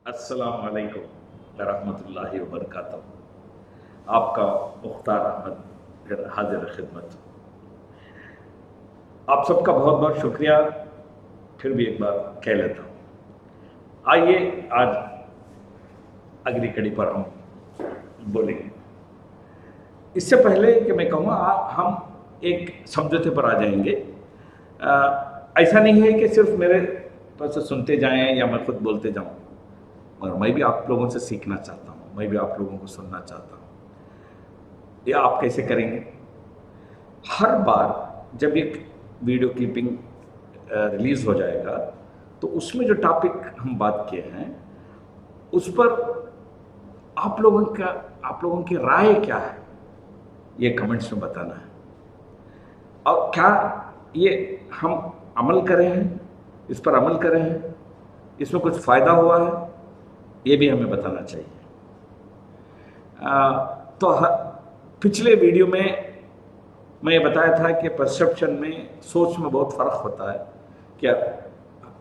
अस्सलाम वालेकुम रहमतुल्लाहि व बरकातहू। आपका मुख्तार अहमद फिर हाजिर खिदमत। आप सबका बहुत बहुत शुक्रिया। फिर भी एक बार कह लेता हूँ। आइए आज अगली कड़ी पर हम बोलेंगे। इससे पहले कि मैं कहूँगा हम एक समझौते पर आ जाएंगे। ऐसा नहीं है कि सिर्फ मेरे पास सुनते जाएं या मैं खुद बोलते जाऊं, और मैं भी आप लोगों से सीखना चाहता हूँ, मैं भी आप लोगों को सुनना चाहता हूँ। या आप कैसे करेंगे? हर बार जब एक वीडियो क्लिपिंग रिलीज हो जाएगा तो उसमें जो टॉपिक हम बात किए हैं उस पर आप लोगों की राय क्या है, ये कमेंट्स में बताना है। और क्या ये हम अमल करें हैं, इस पर अमल करें हैं, इसमें कुछ फ़ायदा हुआ है, ये भी हमें बताना चाहिए। तो पिछले वीडियो में मैं ये बताया था कि परसेप्शन में, सोच में बहुत फ़र्क होता है। क्या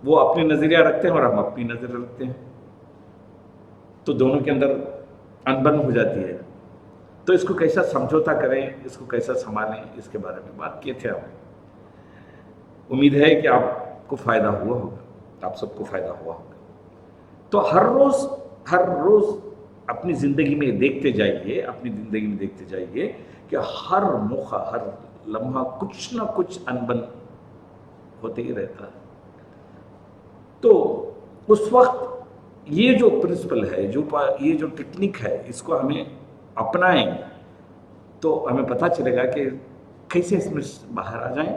वो अपनी नज़रिया रखते हैं और हम अपनी नज़र रखते हैं, तो दोनों के अंदर अनबन हो जाती है। तो इसको कैसा समझौता करें, इसको कैसा संभालें, इसके बारे में बात किए थे हम। उम्मीद है कि आपको फ़ायदा हुआ होगा, आप सबको फ़ायदा हुआ होगा। तो हर रोज़ अपनी ज़िंदगी में देखते जाइए, अपनी ज़िंदगी में देखते जाइए कि हर मौका, हर लम्हा कुछ ना कुछ अनबन होते ही रहता है। तो उस वक्त ये जो प्रिंसिपल है, ये जो टेक्निक है, इसको हमें अपनाएं तो हमें पता चलेगा कि कैसे इसमें बाहर आ जाएं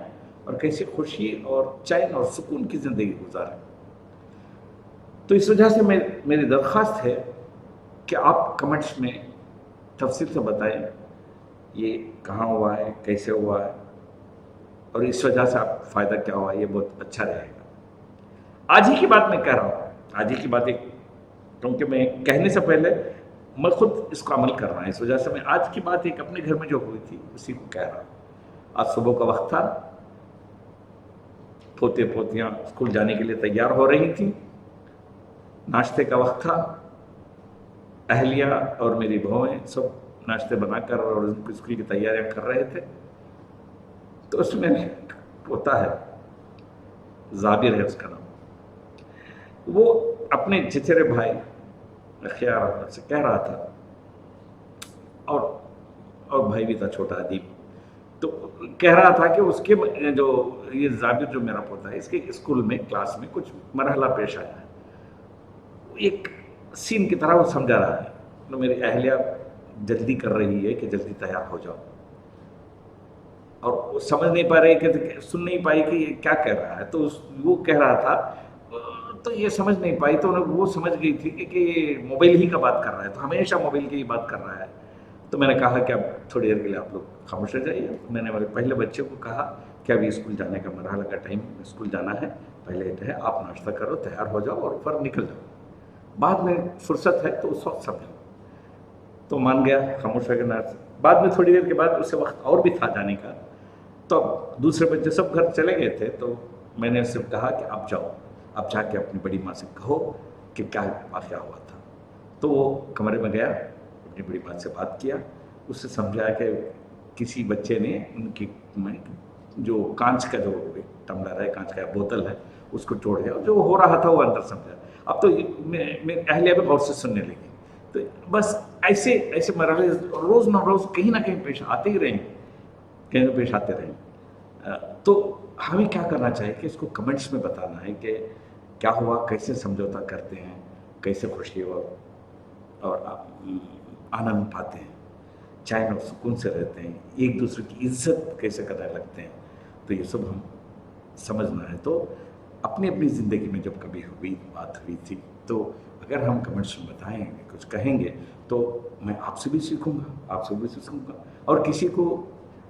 और कैसे खुशी और चैन और सुकून की ज़िंदगी गुजारें। तो इस वजह से मेरी दरख्वास्त है कि आप कमेंट्स में तफसील से बताएं ये कहाँ हुआ है, कैसे हुआ है, और इस वजह से आप फ़ायदा क्या हुआ, ये बहुत अच्छा रहेगा। आज ही की बात मैं कह रहा हूँ, आज ही की बात एक, क्योंकि मैं कहने से पहले मैं खुद इसको अमल कर रहा हूँ, इस वजह से मैं आज की बात एक अपने घर में जो हुई थी उसी को कह रहा हूँ। आज सुबह का वक्त था, पोते पोतियाँ स्कूल जाने के लिए तैयार हो रही थी, नाश्ते का वक्त था, अहलिया और मेरी बहुएं सब नाश्ते बनाकर और उनको स्कूल की तैयारियां कर रहे थे। तो उसमें पोता है, जाबिर है उसका नाम, वो अपने चचेरे भाई अखियार अहमद से कह रहा था, और भाई भी था छोटा अदीब, तो कह रहा था कि उसके जो ये जाबिर जो मेरा पोता है, इसके स्कूल में क्लास में कुछ मरहला पेश आया है। एक सीन की तरह वो समझा रहा है, तो मेरी अहलिया जल्दी कर रही है कि जल्दी तैयार हो जाओ, और वो समझ नहीं पा रही कि सुन नहीं पाई कि ये क्या कह रहा है। तो वो कह रहा था, तो ये समझ नहीं पाई, तो वो समझ गई थी कि ये मोबाइल ही का बात कर रहा है, तो हमेशा मोबाइल की ही बात कर रहा है। तो मैंने कहा कि अब थोड़ी देर के लिए आप लोग खामोश रह जाइए। तो मैंने मेरे पहले बच्चे को कहा कि अभी स्कूल जाने का मरहला का टाइम, स्कूल जाना है, पहले है आप नाश्ता करो, तैयार हो जाओ और ऊपर निकल जाओ, बाद में फुर्सत है तो उस वक्त समझो। तो मान गया, खामोश रह गया। बाद में थोड़ी देर के बाद उसे वक्त और भी था जाने का, तो दूसरे बच्चे सब घर चले गए थे, तो मैंने उससे कहा कि आप जाओ, आप जाके अपनी बड़ी माँ से कहो कि क्या वाक़या हुआ था। तो वो कमरे में गया, अपनी बड़ी माँ से बात किया, उससे समझाया कि किसी बच्चे ने उनकी जो कांच का जो एक टम्बलर है, कांच का बोतल है, उसको तोड़ दिया। जो हो रहा था वो अंदर समझा। अब तो मैं अहलिया भी गौर से सुनने लगी। तो बस ऐसे मरहले रोज़ न रोज़ कहीं ना कहीं पेश आते ही रहेंगे, कहीं ना पेश आते रहेंगे। तो हमें क्या करना चाहिए कि इसको कमेंट्स में बताना है कि क्या हुआ, कैसे समझौता करते हैं, कैसे खुशी और आनंद पाते हैं, चैन और सुकून से रहते हैं, एक दूसरे की इज्जत कैसे करने लगते हैं। तो ये सब हम समझना है। तो अपनी अपनी ज़िंदगी में जब कभी बात हुई थी, तो अगर हम कमेंट्स में बताएंगे, कुछ कहेंगे, तो मैं आपसे भी सीखूंगा, आपसे भी सीखूंगा। और किसी को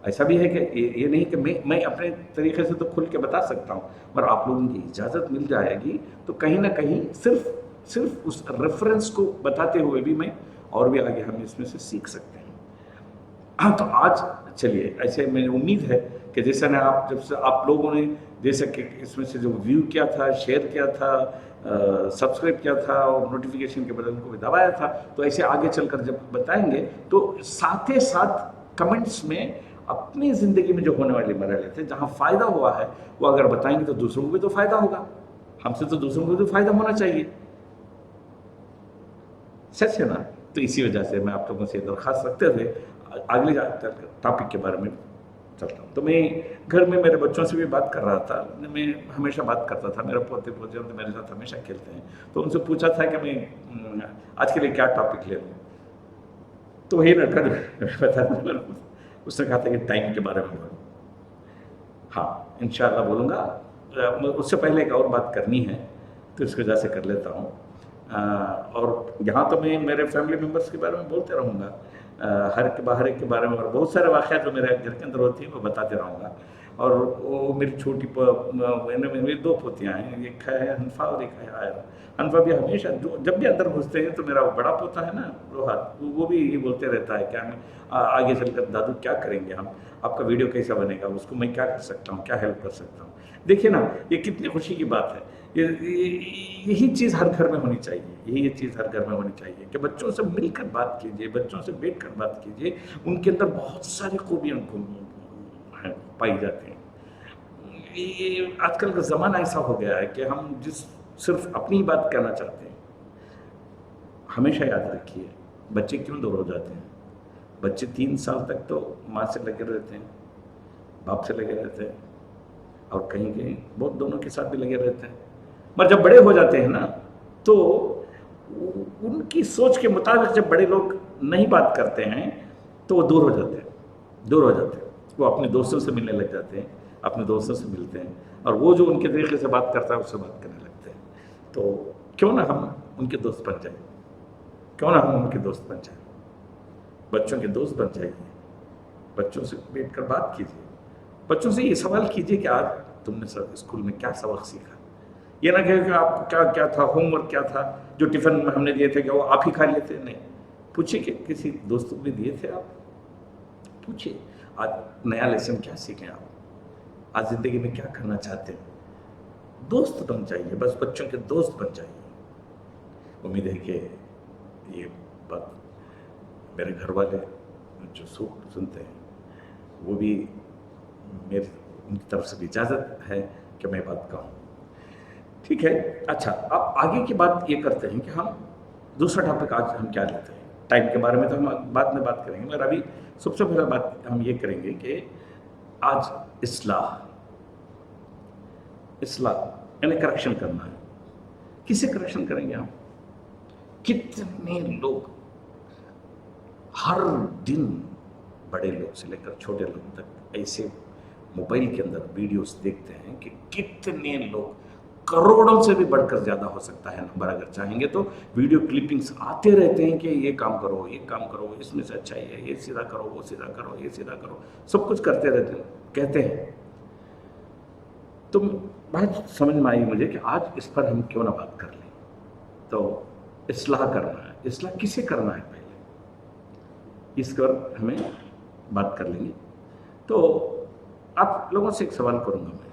ऐसा भी है कि ये नहीं कि मैं अपने तरीके से तो खुल के बता सकता हूँ, पर आप लोगों की इजाज़त मिल जाएगी तो कहीं ना कहीं सिर्फ उस रेफरेंस को बताते हुए भी मैं और भी आगे हम इसमें से सीख सकते हैं। हाँ, तो आज चलिए, ऐसे मुझे उम्मीद है کہ جیسے نا آپ جب سے آپ لوگوں نے جیسے کہ اس میں سے جو ویو کیا تھا، شیئر کیا تھا، سبسکرائب کیا تھا اور نوٹیفیکیشن کے بٹن کو بھی دبایا تھا، تو ایسے آگے چل کر جب بتائیں گے تو ساتھ ہی ساتھ کمنٹس میں اپنی زندگی میں جو ہونے والے مرحلے تھے جہاں فائدہ ہوا ہے وہ اگر بتائیں گے تو دوسروں کو بھی تو فائدہ ہوگا، ہم سے تو دوسروں کو بھی فائدہ ہونا چاہیے، سچ ہے نا؟ تو اسی وجہ سے میں آپ لوگوں سے درخواست رکھتے ہوئے اگلے ٹاپک کے بارے میں چلتا ہوں۔ تو میں گھر میں میرے بچوں سے بھی بات کر رہا تھا، میں ہمیشہ بات کرتا تھا، میرے پوتے پوتے میرے ساتھ ہمیشہ کھیلتے ہیں، تو ان سے پوچھا تھا کہ میں آج کے لیے کیا ٹاپک لے لوں، تو وہی لڑکا بتا اس نے کہا تھا کہ ٹائم کے بارے میں بولوں۔ ہاں انشاءاللہ بولوں گا، اس سے پہلے ایک اور بات کرنی ہے تو اس وجہ سے کر لیتا ہوں، اور یہاں تو میں میرے فیملی ممبرس کے بارے میں بولتے رہوں گا، ہر کے باہر کے بارے میں، اور بہت سارے واقعات جو میرے گھر کے اندر ہوتی ہیں وہ بتاتے رہوں گا، اور وہ میری چھوٹی میری دو پوتیاں ہیں، ایک ہے حنفا اور ایک ہے عائرہ۔ حنفا بھی ہمیشہ جب بھی اندر گھستے ہیں تو میرا بڑا پوتا ہے نا روحت، وہ بھی یہ بولتے رہتا ہے کہ ہم آگے چل کر دادو کیا کریں گے، ہم آپ کا ویڈیو کیسا بنے گا، اس کو میں کیا کر سکتا ہوں، کیا ہیلپ کر سکتا ہوں۔ دیکھیے نا یہ کتنی خوشی کی بات ہے، یہی چیز ہر گھر میں ہونی چاہیے، یہی چیز ہر گھر میں ہونی چاہیے کہ بچوں سے مل کر بات کیجیے، بچوں سے بیٹھ کر بات کیجیے، ان کے اندر بہت ساری خوبیاں پائی جاتی ہیں۔ یہ آج کل کا زمانہ ایسا ہو گیا ہے کہ ہم صرف اپنی بات کہنا چاہتے ہیں۔ ہمیشہ یاد رکھیے بچے کیوں دور ہو جاتے ہیں؟ بچے 3 سال تک تو ماں سے لگے رہتے ہیں، باپ سے لگے رہتے ہیں، اور کہیں کہیں بہت دونوں کے ساتھ بھی لگے رہتے ہیں، مگر جب بڑے ہو جاتے ہیں نا تو ان کی سوچ کے مطابق جب بڑے لوگ نہیں بات کرتے ہیں تو وہ دور ہو جاتے ہیں، دور ہو جاتے ہیں، وہ اپنے دوستوں سے ملنے لگ جاتے ہیں، اپنے دوستوں سے ملتے ہیں، اور وہ جو ان کے طریقے سے بات کرتا ہے اس سے بات کرنے لگتے ہیں۔ تو کیوں نہ ہم ان کے دوست بن جائیں، کیوں نہ ہم ان کے دوست بن جائیں، بچوں کے دوست بن جائیے، بچوں سے بیٹھ کر بات کیجیے، بچوں سے یہ سوال کیجیے کہ آج تم نے سر اسکول میں کیا سبق سیکھا، یہ نہ کہے کہ آپ کو کیا تھا، ہوم ورک کیا تھا جو ٹفن میں ہم نے دیے تھے کہ وہ آپ ہی کھا لیتے، نہیں، پوچھیے کہ کسی دوست کو بھی دیے تھے آپ، پوچھیے آج نیا لیسن کیا سیکھیں آپ، آج زندگی میں کیا کرنا چاہتے ہیں، دوست بن جائیے، بس بچوں کے دوست بن جائیے۔ امید ہے کہ یہ بات میرے گھر والے جو سنتے ہیں وہ بھی میری ان کی طرف سے بھی اجازت ہے کہ میں بات کہوں، ٹھیک ہے؟ اچھا اب آگے کی بات یہ کرتے ہیں کہ ہم دوسرا ٹاپک آج ہم کیا لیتے ہیں، ٹائم کے بارے میں تو ہم بعد میں بات کریں گے، مگر ابھی سب سے پہلے بات ہم یہ کریں گے کہ آج اصلاح یعنی کریکشن کرنا ہے۔ کسے کریکشن کریں گے ہم؟ کتنے لوگ ہر دن بڑے لوگ سے لے کر چھوٹے لوگ تک ایسے موبائل کے اندر ویڈیوز دیکھتے ہیں کہ کتنے لوگ کروڑوں سے بھی بڑھ کر زیادہ ہو سکتا ہے نمبر، اگر چاہیں گے تو ویڈیو کلپنگز آتے رہتے ہیں کہ یہ کام کرو، یہ کام کرو، اس میں سے اچھا ہے، یہ سیدھا کرو، وہ سیدھا کرو، یہ سیدھا کرو، سب کچھ کرتے رہتے ہیں، کہتے ہیں۔ تو بات سمجھ میں آئی مجھے کہ آج اس پر ہم کیوں نہ بات کر لیں۔ تو اصلاح کرنا ہے، اصلاح کسے کرنا ہے پہلے اس پر ہمیں بات کر لیں گے۔ تو آپ لوگوں سے ایک سوال کروں گا میں،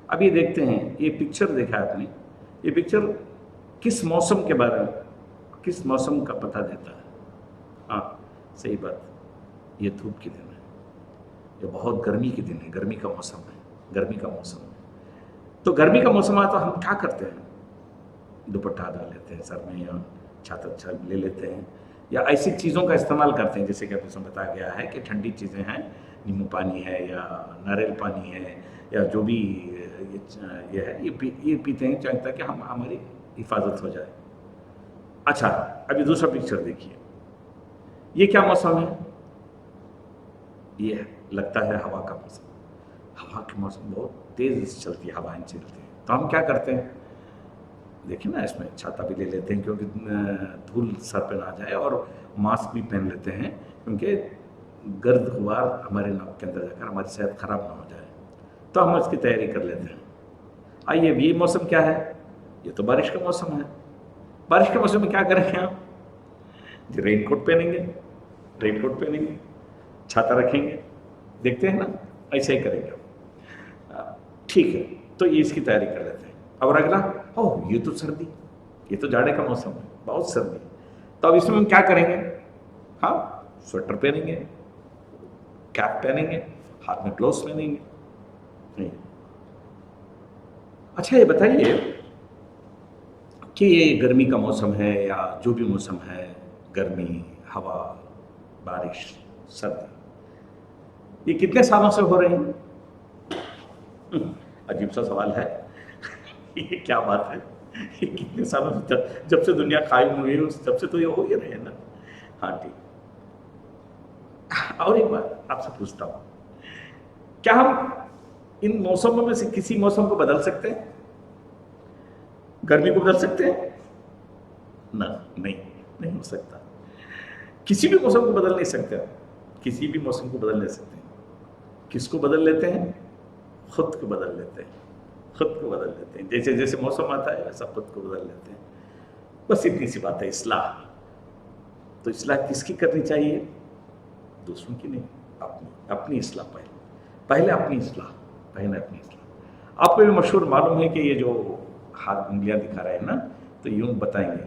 اب یہ دیکھتے ہیں، یہ پکچر دیکھا آپ نے، یہ پکچر کس موسم کے بارے میں، کس موسم کا پتہ دیتا ہے؟ ہاں صحیح بات، یہ دھوپ کے دن ہے، یہ بہت گرمی کے دن ہے، گرمی کا موسم ہے، گرمی کا موسم ہے۔ تو گرمی کا موسم آتا ہم کیا کرتے ہیں؟ دوپٹہ ڈال لیتے ہیں سر میں، یا چھاتا لے لیتے ہیں، یا ایسی چیزوں کا استعمال کرتے ہیں جیسے کہ آپ کو بتایا گیا ہے کہ ٹھنڈی چیزیں ہیں، نیمبو پانی ہے یا ناریل پانی ہے یا جو بھی یہ ہے، یہ پیتے ہیں تاکہ ہماری حفاظت ہو جائے۔ اچھا ابھی دوسرا پکچر دیکھیے، یہ کیا موسم ہے؟ یہ لگتا ہے ہوا کا موسم، ہوا کے موسم بہت تیز چلتی ہے، ہوائیں چلتی ہیں، تو ہم کیا کرتے ہیں؟ دیکھیں نا، اس میں چھاتا بھی لے لیتے ہیں کیونکہ دھول سر پہ نہ آ جائے، اور ماسک بھی پہن لیتے ہیں کیونکہ گرد غبار ہمارے ناک کے اندر جا کر ہماری صحت خراب نہ ہو جائے، تو ہم اس کی تیاری کر لیتے ہیں۔ آئیے اب یہ موسم کیا ہے؟ یہ تو بارش کا موسم ہے۔ بارش کے موسم میں کیا کریں گے آپ؟ رین کوٹ پہنیں گے، رین کوٹ پہنیں گے، چھاتا رکھیں گے، دیکھتے ہیں نا ऐसे ही करेंगे हम। ठीक है, तो ये इसकी तैयारी कर लेते हैं। और अगला, ओह ये तो सर्दी, ये तो जाड़े का मौसम है, बहुत सर्दी है, तो अब इसमें हम क्या करेंगे? हाँ, स्वेटर पहनेंगे, कैप पहनेंगे, हाथ में ग्लोव्स पहनेंगे। नहीं, अच्छा ये बताइए कि ये गर्मी का मौसम है या जो भी मौसम है, गर्मी, हवा, बारिश, सर्दी, ये कितने सालों से हो रही है? अजीब सा सवाल है। ये क्या बात है? ये कितने सालों से, जब से दुनिया कायम हुई है तब से तो ये हो ही रहे हैं ना। हाँ ठीक। और एक बात आपसे पूछता हूँ, क्या हम इन मौसमों में से किसी मौसम को बदल सकते हैं? गर्मी को बदल सकते हैं ना? नहीं, नहीं हो सकता। किसी भी मौसम को बदल नहीं सकते आप, किसी भी मौसम को बदल नहीं सकते। किसको बदल लेते हैं? खुद को बदल लेते हैं, खुद को बदल लेते हैं। जैसे जैसे मौसम आता है वैसा खुद को बदल लेते हैं। बस इतनी सी बात है। इस्लाह, तो इस्लाह किसकी करनी चाहिए? दूसरों की नहीं, अपनी, अपनी इस्लाह पहले अपनी इस्लाह, पहले अपनी इस्लाह। आपको भी मशहूर मालूम है कि ये जो हाथ उंगलियां दिखा रहे हैं ना, तो यूं बताएंगे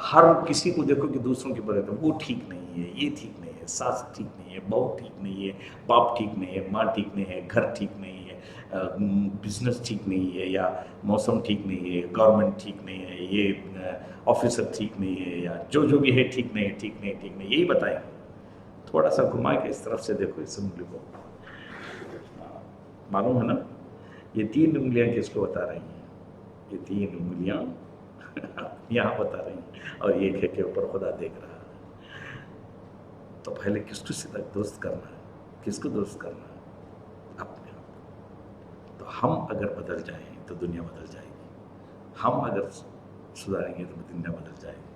हर किसी को देखो कि दूसरों के बारे में वो ठीक नहीं है, ये ठीक नहीं है, सास ठीक नहीं है, बहू ठीक नहीं है, बाप ठीक नहीं है, माँ ठीक नहीं है, घर ठीक नहीं है, बिजनेस ठीक नहीं है, या मौसम ठीक नहीं है, गवर्नमेंट ठीक नहीं है, ये ऑफिसर ठीक नहीं है, या जो भी है ठीक नहीं है, ठीक नहीं, ठीक नहीं, यही बताएंगे। थोड़ा सा घुमा के इस तरफ से देखो इस उंगली को, मालूम है ना? ये 3 उंगलियां किसको बता रही हैं? ये 3 उंगलियां यहाँ बता रही हैं, और एक है के ऊपर खुदा देख रहा है। तो पहले किसको सीधा दोस्त करना है? किसको दोस्त करना है? अपने आप। तो हम अगर बदल जाएं तो दुनिया बदल जाएगी, हम अगर सुधारेंगे तो दुनिया बदल जाएगी।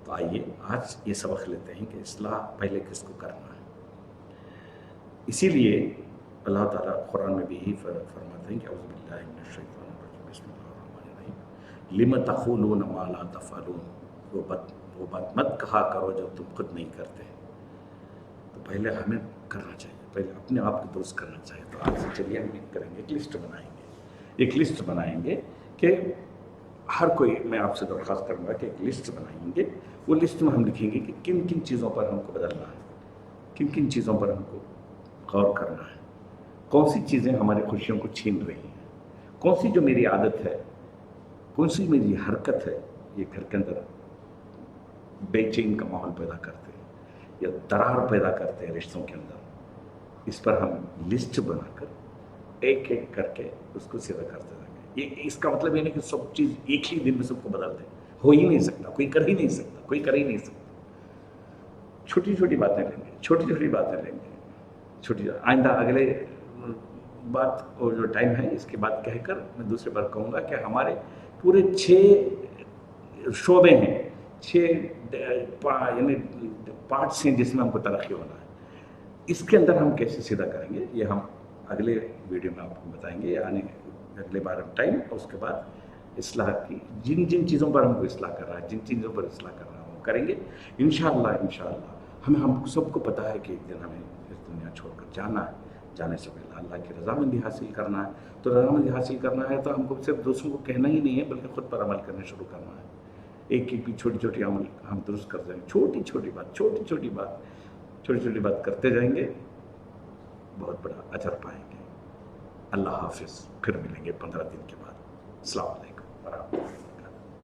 तो आइए आज ये सबक लेते हैं कि इस्लाह पहले किसको करना है। इसीलिए अल्लाह ताला कुरान में भी यही फरमाते हैं कि औज़ु बिल्लाहि मिनश शैतानिर रजीम, बिस्मिल्लाहिर्रहमानिर्रहीम, लिम तक़ूलून मा ला तफ़अलून, वो बात मत कहा करो जब तुम खुद नहीं करते। तो पहले हमें करना चाहिए, पहले अपने आप को दुरुस्त करना चाहिए। तो आज से चलिए हम एक करेंगे, एक लिस्ट बनाएंगे, एक लिस्ट बनाएंगे कि हर कोई, मैं आपसे दरख्वास्त करूँगा कि एक लिस्ट बनाएंगे। वो लिस्ट में हम लिखेंगे कि किन किन चीज़ों पर हमको बदलना है, किन किन चीज़ों पर हमको गौर करना है, कौन सी चीज़ें हमारी खुशियों को छीन रही हैं, कौन सी जो मेरी आदत है, कौन सी मेरी हरकत है, ये घर के अंदर बेचैन का माहौल पैदा करते हैं या दरार पैदा करते हैं रिश्तों के अंदर। इस पर हम लिस्ट बनाकर एक एक करके उसको सीधा करते रहेंगे। ये इसका मतलब ये नहीं कि सब चीज़ एक ही दिन में सबको बदल दें, हो ही नहीं सकता, कोई कर ही नहीं सकता, कोई कर ही नहीं सकता। छोटी छोटी बातें लेंगे, छोटी छोटी बातें लेंगे, छोटी। आइंदा अगले बात और जो टाइम है इसके बाद कहकर मैं दूसरी बार कहूँगा कि हमारे पूरे 6 शोबे हैं, 6 यानी पार्ट्स हैं जिसमें हमको तरक्की होना है। इसके अंदर हम कैसे सीधा करेंगे ये हम अगले वीडियो में आपको बताएंगे, यानी अगले बार टाइम। और उसके बाद इस्लाह की जिन जिन चीज़ों पर हमको इस्लाह कर रहा है, जिन चीज़ों पर इस्लाह कर रहा है वो करेंगे इंशाअल्लाह। हमें हमको सबको पता है कि एक दिन हमें इस दुनिया छोड़कर जाना है, जाने से पहले अल्लाह की रज़ामंदी हासिल करना है। तो रज़ामंदी हासिल करना है तो हमको सिर्फ दूसरों को कहना ही नहीं है, बल्कि ख़ुद पर अमल करना शुरू करना है। एक एक भी छोटी छोटी अमल हम दुरुस्त कर जाएंगे, छोटी छोटी बात करते जाएंगे, बहुत बड़ा अजर पाएंगे। अल्लाह हाफिज़, फिर मिलेंगे 15 दिन के बाद। अस्सलाम वालेकुम।